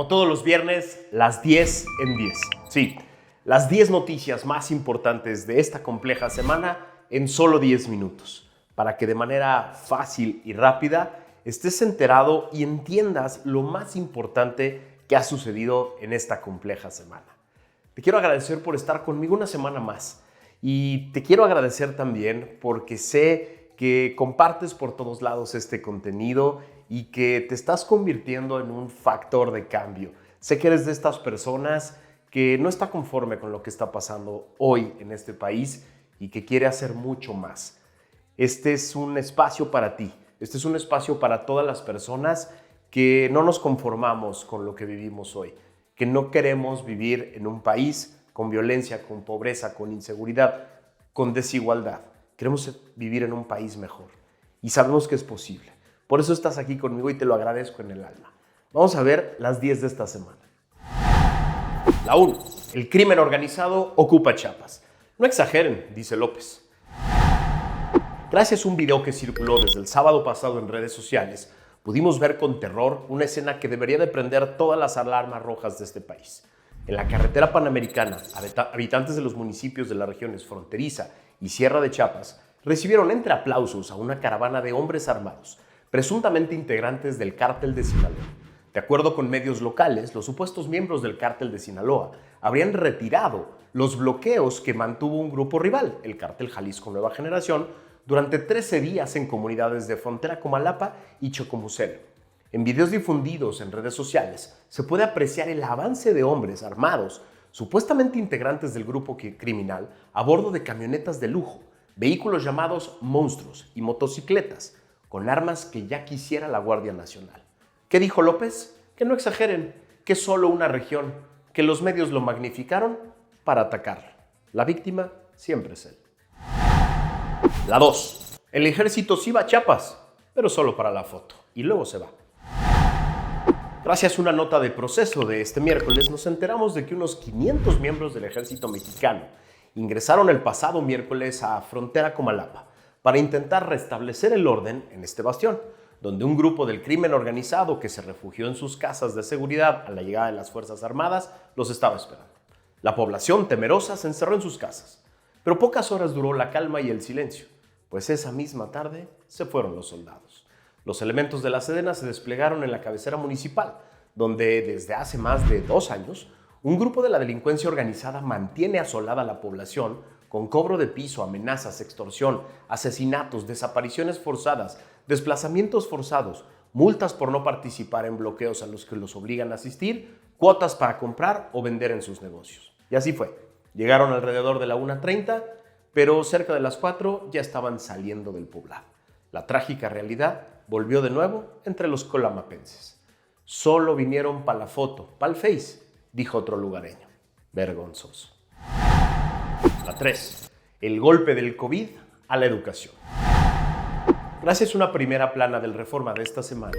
Como todos los viernes, las 10 en 10. Sí, las 10 noticias más importantes de esta compleja semana en solo 10 minutos, para que de manera fácil y rápida estés enterado y entiendas lo más importante que ha sucedido en esta compleja semana. Te quiero agradecer por estar conmigo una semana más y te quiero agradecer también porque sé que compartes por todos lados este contenido y que te estás convirtiendo en un factor de cambio. Sé que eres de estas personas que no está conforme con lo que está pasando hoy en este país y que quiere hacer mucho más. Este es un espacio para ti. Este es un espacio para todas las personas que no nos conformamos con lo que vivimos hoy, que no queremos vivir en un país con violencia, con pobreza, con inseguridad, con desigualdad. Queremos vivir en un país mejor y sabemos que es posible. Por eso estás aquí conmigo y te lo agradezco en el alma. Vamos a ver las 10 de esta semana. La 1. El crimen organizado ocupa Chiapas. No exageren, dice López. Gracias a un video que circuló desde el sábado pasado en redes sociales, pudimos ver con terror una escena que debería de prender todas las alarmas rojas de este país. En la carretera panamericana, habitantes de los municipios de las regiones fronteriza y Sierra de Chiapas recibieron entre aplausos a una caravana de hombres armados, presuntamente integrantes del cártel de Sinaloa. De acuerdo con medios locales, los supuestos miembros del cártel de Sinaloa habrían retirado los bloqueos que mantuvo un grupo rival, el cártel Jalisco Nueva Generación, durante 13 días en comunidades de frontera Comalapa y Chocomucel. En videos difundidos en redes sociales se puede apreciar el avance de hombres armados, supuestamente integrantes del grupo criminal, a bordo de camionetas de lujo, vehículos llamados monstruos y motocicletas, con armas que ya quisiera la Guardia Nacional. ¿Qué dijo López? Que no exageren, que es solo una región, que los medios lo magnificaron para atacarla. La víctima siempre es él. La 2. El ejército sí va a Chiapas, pero solo para la foto, y luego se va. Gracias a una nota de Proceso de este miércoles, nos enteramos de que unos 500 miembros del ejército mexicano ingresaron el pasado miércoles a frontera Comalapa para intentar restablecer el orden en este bastión, donde un grupo del crimen organizado que se refugió en sus casas de seguridad a la llegada de las Fuerzas Armadas los estaba esperando. La población, temerosa, se encerró en sus casas, pero pocas horas duró la calma y el silencio, pues esa misma tarde se fueron los soldados. Los elementos de la Sedena se desplegaron en la cabecera municipal, donde desde hace más de 2 años, un grupo de la delincuencia organizada mantiene asolada a la población con cobro de piso, amenazas, extorsión, asesinatos, desapariciones forzadas, desplazamientos forzados, multas por no participar en bloqueos a los que los obligan a asistir, cuotas para comprar o vender en sus negocios. Y así fue. Llegaron alrededor de la 1:30, pero cerca de las 4 ya estaban saliendo del poblado. La trágica realidad volvió de nuevo entre los colamapenses. Solo vinieron para la foto, para el Face, dijo otro lugareño. Vergonzoso. La 3. El golpe del COVID a la educación. Gracias a una primera plana del Reforma de esta semana,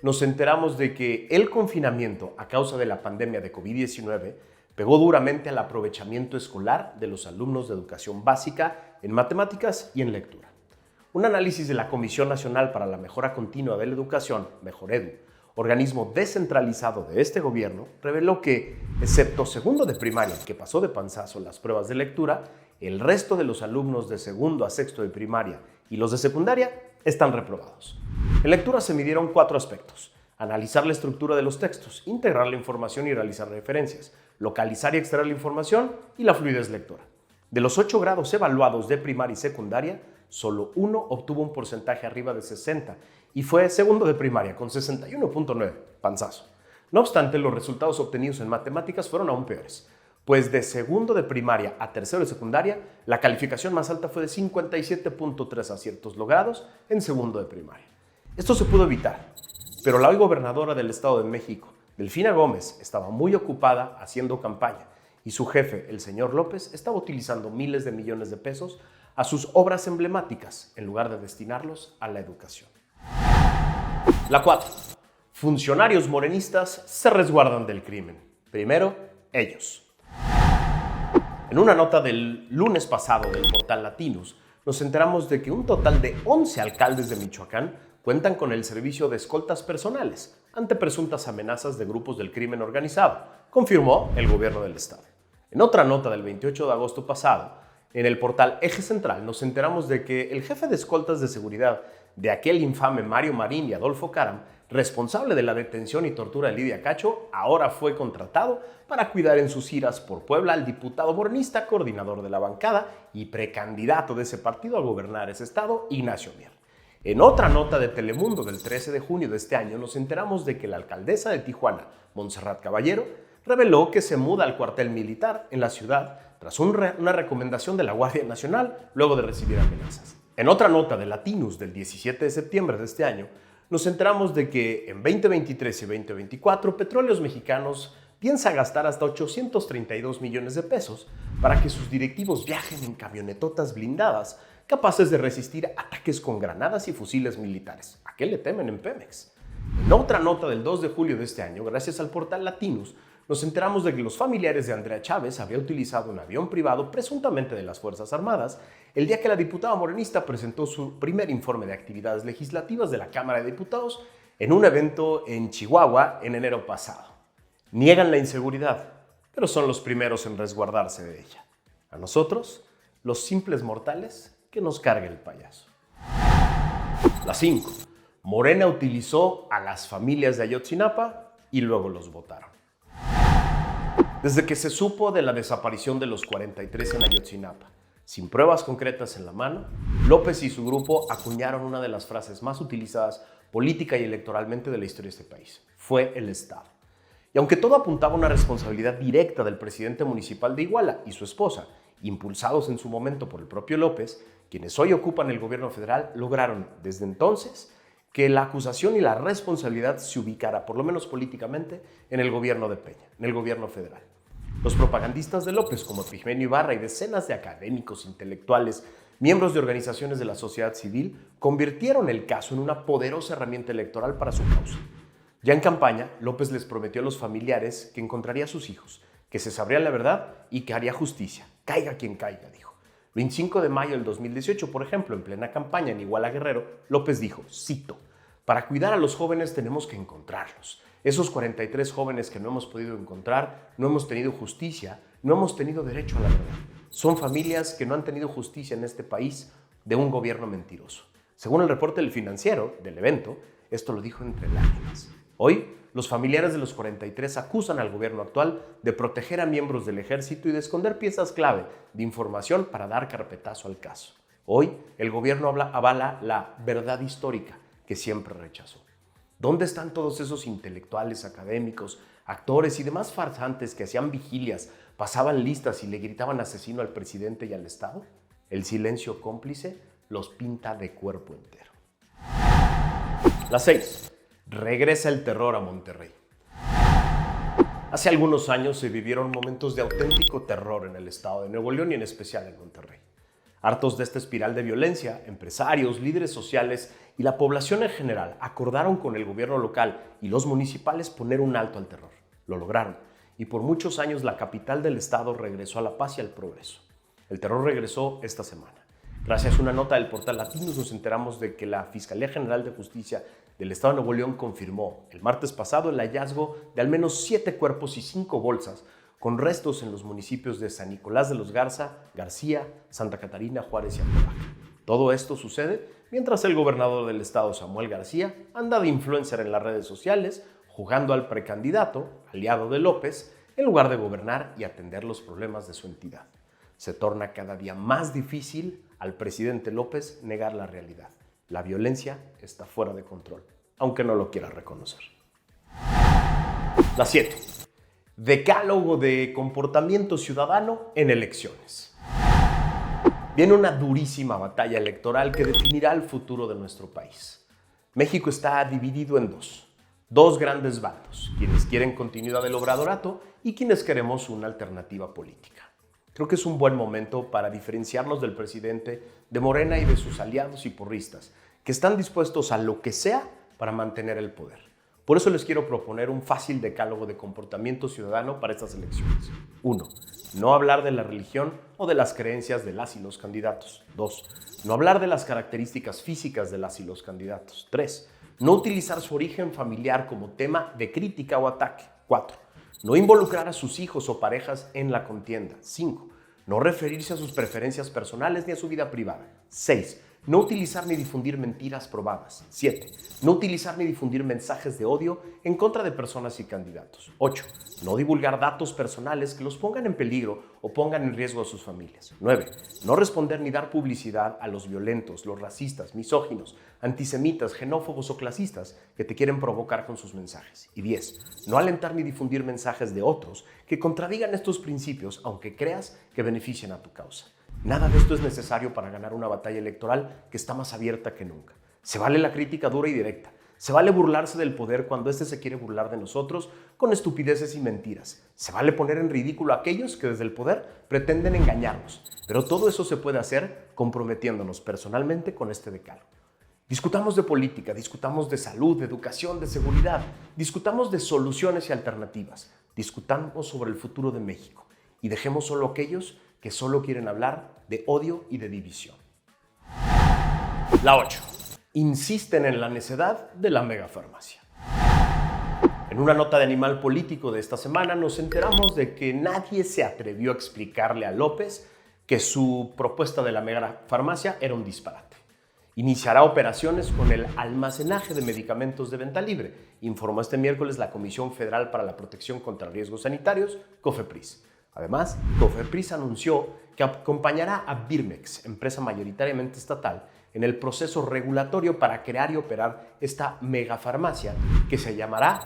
nos enteramos de que el confinamiento a causa de la pandemia de COVID-19 pegó duramente al aprovechamiento escolar de los alumnos de educación básica en matemáticas y en lectura. Un análisis de la Comisión Nacional para la Mejora Continua de la Educación, Mejoredu, organismo descentralizado de este gobierno, reveló que, excepto segundo de primaria, que pasó de panzazo las pruebas de lectura, el resto de los alumnos de segundo a sexto de primaria y los de secundaria están reprobados. En lectura se midieron 4 aspectos: analizar la estructura de los textos, integrar la información y realizar referencias, localizar y extraer la información y la fluidez lectora. De los 8 grados evaluados de primaria y secundaria, solo 1 obtuvo un porcentaje arriba de 60 y fue segundo de primaria con 61.9, panzazo. No obstante, los resultados obtenidos en matemáticas fueron aún peores, pues de segundo de primaria a tercero de secundaria, la calificación más alta fue de 57.3 aciertos logrados en segundo de primaria. Esto se pudo evitar, pero la hoy gobernadora del Estado de México, Delfina Gómez, estaba muy ocupada haciendo campaña y su jefe, el señor López, estaba utilizando miles de millones de pesos a sus obras emblemáticas en lugar de destinarlos a la educación. La 4. Funcionarios morenistas se resguardan del crimen. Primero, ellos. En una nota del lunes pasado del portal Latinos, nos enteramos de que un total de 11 alcaldes de Michoacán cuentan con el servicio de escoltas personales ante presuntas amenazas de grupos del crimen organizado, confirmó el gobierno del estado. En otra nota del 28 de agosto pasado, en el portal Eje Central nos enteramos de que el jefe de escoltas de seguridad de aquel infame Mario Marín y Adolfo Caram, responsable de la detención y tortura de Lidia Cacho, ahora fue contratado para cuidar en sus giras por Puebla al diputado morenista, coordinador de la bancada y precandidato de ese partido a gobernar ese estado, Ignacio Mier. En otra nota de Telemundo del 13 de junio de este año nos enteramos de que la alcaldesa de Tijuana, Montserrat Caballero, reveló que se muda al cuartel militar en la ciudad tras una recomendación de la Guardia Nacional luego de recibir amenazas. En otra nota de Latinus del 17 de septiembre de este año, nos enteramos de que en 2023 y 2024 Petróleos Mexicanos piensa gastar hasta 832 millones de pesos para que sus directivos viajen en camionetotas blindadas capaces de resistir ataques con granadas y fusiles militares. ¿A qué le temen en Pemex? En otra nota del 2 de julio de este año, gracias al portal Latinus, nos enteramos de que los familiares de Andrea Chávez habían utilizado un avión privado presuntamente de las Fuerzas Armadas el día que la diputada morenista presentó su primer informe de actividades legislativas de la Cámara de Diputados en un evento en Chihuahua en enero pasado. Niegan la inseguridad, pero son los primeros en resguardarse de ella. A nosotros, los simples mortales, que nos cargue el payaso. La 5. Morena utilizó a las familias de Ayotzinapa y luego los votaron. Desde que se supo de la desaparición de los 43 en Ayotzinapa, sin pruebas concretas en la mano, López y su grupo acuñaron una de las frases más utilizadas política y electoralmente de la historia de este país. Fue el Estado. Y aunque todo apuntaba a una responsabilidad directa del presidente municipal de Iguala y su esposa, impulsados en su momento por el propio López, quienes hoy ocupan el gobierno federal lograron desde entonces que la acusación y la responsabilidad se ubicara, por lo menos políticamente, en el gobierno de Peña, en el gobierno federal. Los propagandistas de López, como Epigmenio Ibarra y decenas de académicos, intelectuales, miembros de organizaciones de la sociedad civil, convirtieron el caso en una poderosa herramienta electoral para su causa. Ya en campaña, López les prometió a los familiares que encontraría a sus hijos, que se sabría la verdad y que haría justicia, caiga quien caiga, dijo. 25 de mayo del 2018, por ejemplo, en plena campaña en Iguala Guerrero, López dijo, cito, para cuidar a los jóvenes tenemos que encontrarlos. Esos 43 jóvenes que no hemos podido encontrar, no hemos tenido justicia, no hemos tenido derecho a la verdad. Son familias que no han tenido justicia en este país de un gobierno mentiroso. Según el reporte del Financiero, del evento, esto lo dijo entre lágrimas. Hoy, los familiares de los 43 acusan al gobierno actual de proteger a miembros del ejército y de esconder piezas clave de información para dar carpetazo al caso. Hoy, el gobierno avala la verdad histórica que siempre rechazó. ¿Dónde están todos esos intelectuales, académicos, actores y demás farsantes que hacían vigilias, pasaban listas y le gritaban asesino al presidente y al Estado? El silencio cómplice los pinta de cuerpo entero. La 6. Regresa el terror a Monterrey. Hace algunos años se vivieron momentos de auténtico terror en el estado de Nuevo León y en especial en Monterrey. Hartos de esta espiral de violencia, empresarios, líderes sociales y la población en general acordaron con el gobierno local y los municipales poner un alto al terror. Lo lograron y por muchos años la capital del estado regresó a la paz y al progreso. El terror regresó esta semana. Gracias a una nota del portal Latinus nos enteramos de que la Fiscalía General de Justicia del Estado de Nuevo León confirmó el martes pasado el hallazgo de al menos 7 cuerpos y 5 bolsas con restos en los municipios de San Nicolás de los Garza, García, Santa Catarina, Juárez y Apodaca. Todo esto sucede mientras el gobernador del estado, Samuel García, anda de influencer en las redes sociales, jugando al precandidato, aliado de López, en lugar de gobernar y atender los problemas de su entidad. Se torna cada día más difícil al presidente López negar la realidad. La violencia está fuera de control, aunque no lo quiera reconocer. La 7. Decálogo de comportamiento ciudadano en elecciones. Viene una durísima batalla electoral que definirá el futuro de nuestro país. México está dividido en dos grandes bandos, quienes quieren continuidad del obradorato y quienes queremos una alternativa política. Creo que es un buen momento para diferenciarnos del presidente, de Morena y de sus aliados y porristas, que están dispuestos a lo que sea para mantener el poder. Por eso les quiero proponer un fácil decálogo de comportamiento ciudadano para estas elecciones. 1. No hablar de la religión o de las creencias de las y los candidatos. 2. No hablar de las características físicas de las y los candidatos. 3. No utilizar su origen familiar como tema de crítica o ataque. 4. No involucrar a sus hijos o parejas en la contienda. 5. No referirse a sus preferencias personales ni a su vida privada. 6. No utilizar ni difundir mentiras probadas. 7. No utilizar ni difundir mensajes de odio en contra de personas y candidatos. 8. No divulgar datos personales que los pongan en peligro o pongan en riesgo a sus familias. 9. No responder ni dar publicidad a los violentos, los racistas, misóginos, antisemitas, xenófobos o clasistas que te quieren provocar con sus mensajes. Y 10. No alentar ni difundir mensajes de otros que contradigan estos principios aunque creas que benefician a tu causa. Nada de esto es necesario para ganar una batalla electoral que está más abierta que nunca. Se vale la crítica dura y directa. Se vale burlarse del poder cuando éste se quiere burlar de nosotros con estupideces y mentiras. Se vale poner en ridículo a aquellos que desde el poder pretenden engañarnos. Pero todo eso se puede hacer comprometiéndonos personalmente con este decálogo. Discutamos de política, discutamos de salud, de educación, de seguridad. Discutamos de soluciones y alternativas. Discutamos sobre el futuro de México. Y dejemos solo a aquellos que solo quieren hablar de odio y de división. La 8. Insisten en la necedad de la megafarmacia. En una nota de Animal Político de esta semana nos enteramos de que nadie se atrevió a explicarle a López que su propuesta de la megafarmacia era un disparate. Iniciará operaciones con el almacenaje de medicamentos de venta libre, informó este miércoles la Comisión Federal para la Protección contra Riesgos Sanitarios, COFEPRIS. Además, COFEPRIS anunció que acompañará a Birmex, empresa mayoritariamente estatal, en el proceso regulatorio para crear y operar esta megafarmacia que se llamará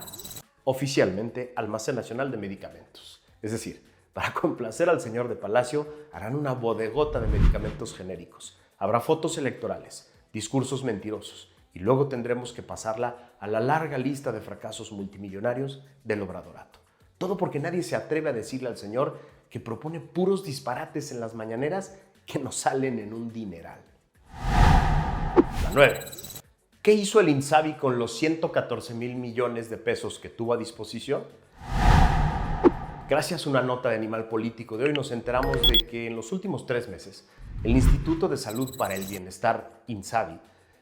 oficialmente Almacén Nacional de Medicamentos. Es decir, para complacer al señor de Palacio, harán una bodegota de medicamentos genéricos. Habrá fotos electorales, discursos mentirosos y luego tendremos que pasarla a la larga lista de fracasos multimillonarios del obradorato. Todo porque nadie se atreve a decirle al señor que propone puros disparates en las mañaneras que nos salen en un dineral. La 9. ¿Qué hizo el INSABI con los 114,000 millones de pesos que tuvo a disposición? Gracias a una nota de Animal Político de hoy nos enteramos de que en los últimos 3 meses el Instituto de Salud para el Bienestar, INSABI,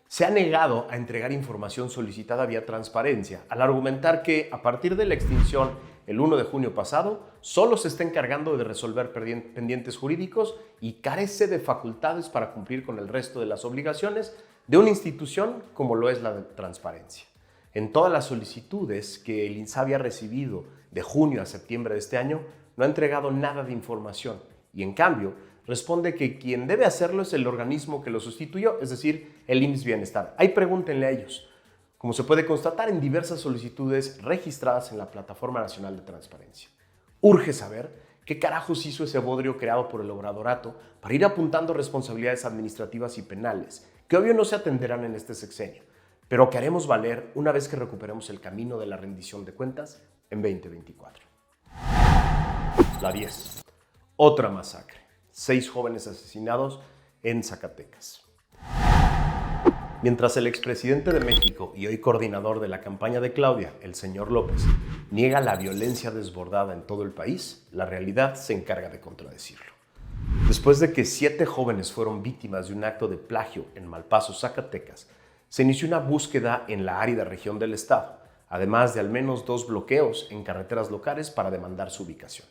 se ha negado a entregar información solicitada vía transparencia al argumentar que a partir de la extinción el 1 de junio pasado solo se está encargando de resolver pendientes jurídicos y carece de facultades para cumplir con el resto de las obligaciones de una institución como lo es la de transparencia. En todas las solicitudes que el INSABI ha recibido de junio a septiembre de este año, no ha entregado nada de información y en cambio responde que quien debe hacerlo es el organismo que lo sustituyó, es decir, el IMSS Bienestar. Ahí pregúntenle a ellos. Como se puede constatar en diversas solicitudes registradas en la Plataforma Nacional de Transparencia. Urge saber qué carajos hizo ese bodrio creado por el obradorato para ir apuntando responsabilidades administrativas y penales, que obvio no se atenderán en este sexenio, pero que haremos valer una vez que recuperemos el camino de la rendición de cuentas en 2024. La 10. Otra masacre. 6 jóvenes asesinados en Zacatecas. Mientras el expresidente de México y hoy coordinador de la campaña de Claudia, el señor López, niega la violencia desbordada en todo el país, la realidad se encarga de contradecirlo. Después de que 7 jóvenes fueron víctimas de un acto de plagio en Malpaso, Zacatecas, se inició una búsqueda en la árida región del estado, además de al menos 2 bloqueos en carreteras locales para demandar su ubicación.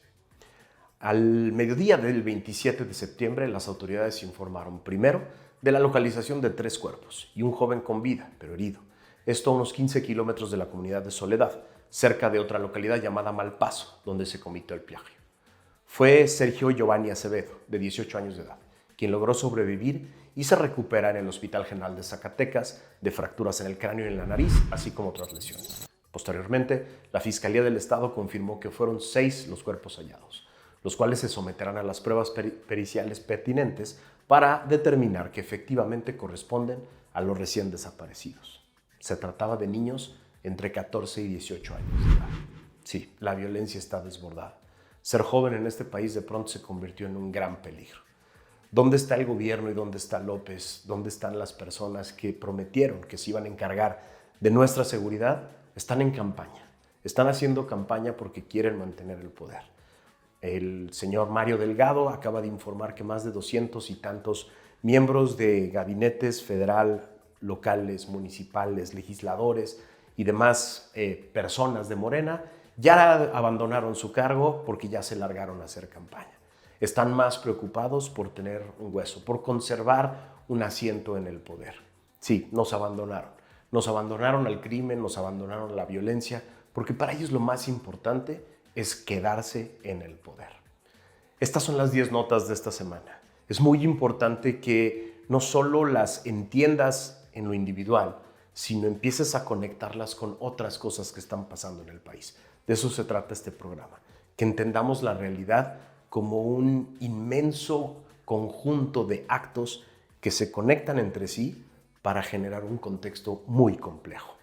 Al mediodía del 27 de septiembre, las autoridades informaron primero de la localización de 3 cuerpos y un joven con vida, pero herido. Esto a unos 15 kilómetros de la comunidad de Soledad, cerca de otra localidad llamada Malpaso, donde se cometió el plagio. Fue Sergio Giovanni Acevedo, de 18 años de edad, quien logró sobrevivir y se recupera en el Hospital General de Zacatecas de fracturas en el cráneo y en la nariz, así como otras lesiones. Posteriormente, la Fiscalía del Estado confirmó que fueron 6 los cuerpos hallados, los cuales se someterán a las pruebas periciales pertinentes para determinar que efectivamente corresponden a los recién desaparecidos. Se trataba de niños entre 14 y 18 años de edad. Sí, la violencia está desbordada. Ser joven en este país de pronto se convirtió en un gran peligro. ¿Dónde está el gobierno y dónde está López? ¿Dónde están las personas que prometieron que se iban a encargar de nuestra seguridad? Están en campaña. Están haciendo campaña porque quieren mantener el poder. El señor Mario Delgado acaba de informar que más de 200 y tantos miembros de gabinetes federal, locales, municipales, legisladores y demás personas de Morena ya abandonaron su cargo porque ya se largaron a hacer campaña. Están más preocupados por tener un hueso, por conservar un asiento en el poder. Sí, nos abandonaron. Nos abandonaron al crimen, nos abandonaron a la violencia, porque para ellos lo más importante es quedarse en el poder. Estas son las 10 notas de esta semana. Es muy importante que no solo las entiendas en lo individual, sino empieces a conectarlas con otras cosas que están pasando en el país. De eso se trata este programa, que entendamos la realidad como un inmenso conjunto de actos que se conectan entre sí para generar un contexto muy complejo.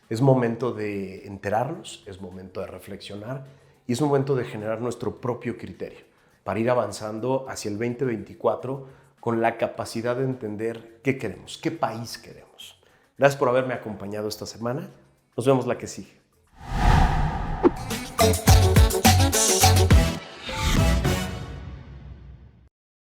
Es momento de enterarnos, es momento de reflexionar y es momento de generar nuestro propio criterio para ir avanzando hacia el 2024 con la capacidad de entender qué queremos, qué país queremos. Gracias por haberme acompañado esta semana. Nos vemos la que sigue.